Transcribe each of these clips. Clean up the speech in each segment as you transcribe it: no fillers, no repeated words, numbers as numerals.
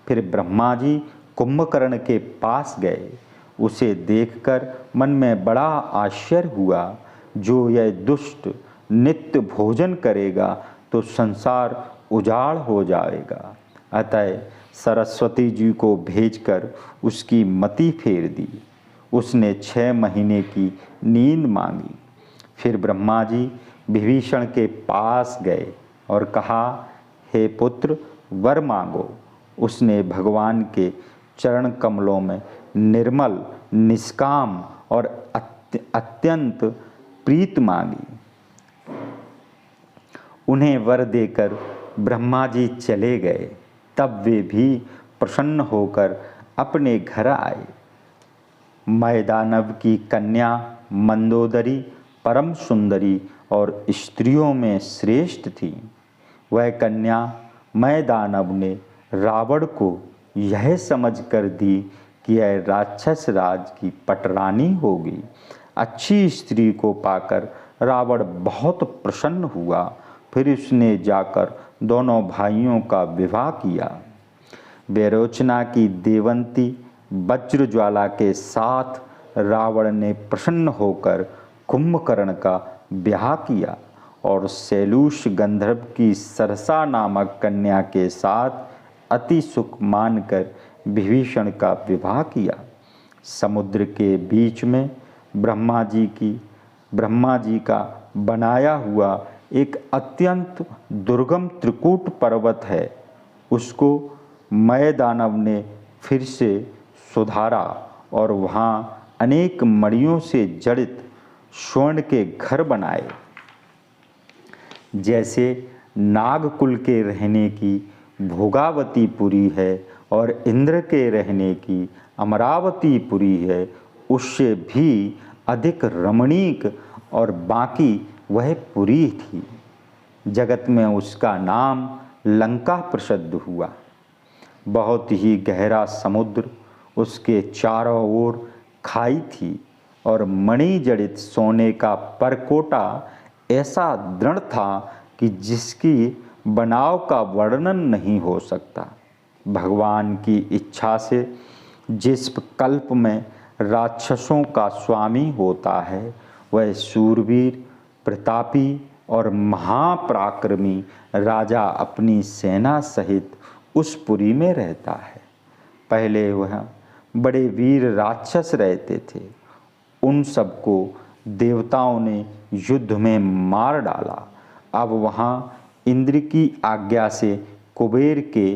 फिर ब्रह्मा जी कुंभकर्ण के पास गए। उसे देखकर मन में बड़ा आश्चर्य हुआ। जो यह दुष्ट नित्य भोजन करेगा तो संसार उजाड़ हो जाएगा। अतः सरस्वती जी को भेजकर उसकी मति फेर दी। उसने 6 महीने की नींद मांगी। फिर ब्रह्मा जी विभीषण के पास गए और कहा, हे पुत्र, वर मांगो। उसने भगवान के चरण कमलों में निर्मल, निष्काम और अत्यंत प्रीत मांगी। उन्हें वर देकर ब्रह्मा जी चले गए। तब वे भी प्रसन्न होकर अपने घर आए। मैदानव की कन्या मंदोदरी परम सुंदरी और स्त्रियों में श्रेष्ठ थी। वह कन्या मैदानव ने रावण को यह समझ कर दी कि यह राक्षस राज की पटरानी होगी। अच्छी स्त्री को पाकर रावण बहुत प्रसन्न हुआ। फिर उसने जाकर दोनों भाइयों का विवाह किया। बेरोचना की देवंती वज्रज्वाला के साथ रावण ने प्रसन्न होकर कुंभकर्ण का ब्याह किया और शैलूष गंधर्व की सरसा नामक कन्या के साथ अति सुख मानकर विभीषण का विवाह किया। समुद्र के बीच में ब्रह्मा जी का बनाया हुआ एक अत्यंत दुर्गम त्रिकूट पर्वत है। उसको मैदानव ने फिर से सुधारा और वहाँ अनेक मणियों से जड़ित स्वर्ण के घर बनाए। जैसे नागकुल के रहने की भोगावतीपुरी है और इंद्र के रहने की अमरावतीपुरी है, उससे भी अधिक रमणीक और बाकी वह पुरी थी। जगत में उसका नाम लंका प्रसिद्ध हुआ। बहुत ही गहरा समुद्र, उसके चारों ओर खाई थी और मणि जड़ित सोने का परकोटा ऐसा दृढ़ था कि जिसकी बनाव का वर्णन नहीं हो सकता। भगवान की इच्छा से जिस कल्प में राक्षसों का स्वामी होता है, वह शूरवीर, प्रतापी और महापराक्रमी राजा अपनी सेना सहित उस पुरी में रहता है। पहले वह बड़े वीर राक्षस रहते थे। उन सबको देवताओं ने युद्ध में मार डाला। अब वहाँ इंद्र की आज्ञा से कुबेर के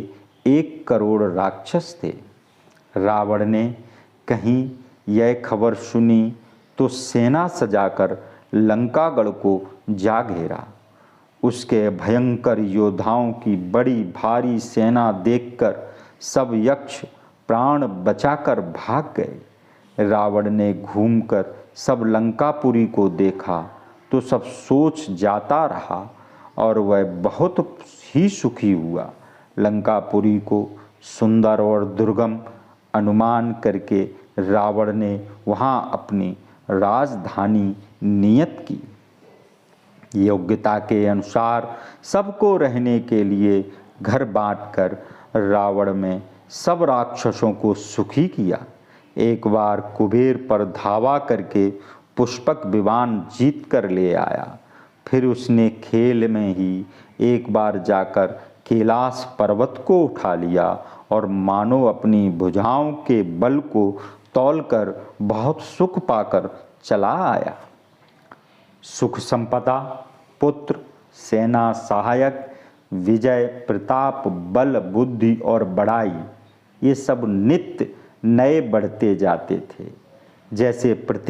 1 करोड़ राक्षस थे। रावण ने कहीं यह खबर सुनी तो सेना सजाकर लंकागढ़ को जा घेरा। उसके भयंकर योद्धाओं की बड़ी भारी सेना देखकर सब यक्ष प्राण बचाकर भाग गए। रावण ने घूमकर सब लंकापुरी को देखा तो सब सोच जाता रहा और वह बहुत ही सुखी हुआ। लंकापुरी को सुंदर और दुर्गम अनुमान करके रावण ने वहाँ अपनी राजधानी नियत की। योग्यता के अनुसार सबको रहने के लिए घर बांटकर रावण में सब राक्षसों को सुखी किया। एक बार कुबेर पर धावा करके पुष्पक विमान जीत कर ले आया। फिर उसने खेल में ही एक बार जाकर कैलाश पर्वत को उठा लिया और मानो अपनी भुजाओं के बल को तौलकर बहुत सुख पाकर चला आया। सुख संपदा, पुत्र, सेना, सहायक, विजय, प्रताप, बल, बुद्धि और बड़ाई, ये सब नित्य नए बढ़ते जाते थे। जैसे प्रत्येक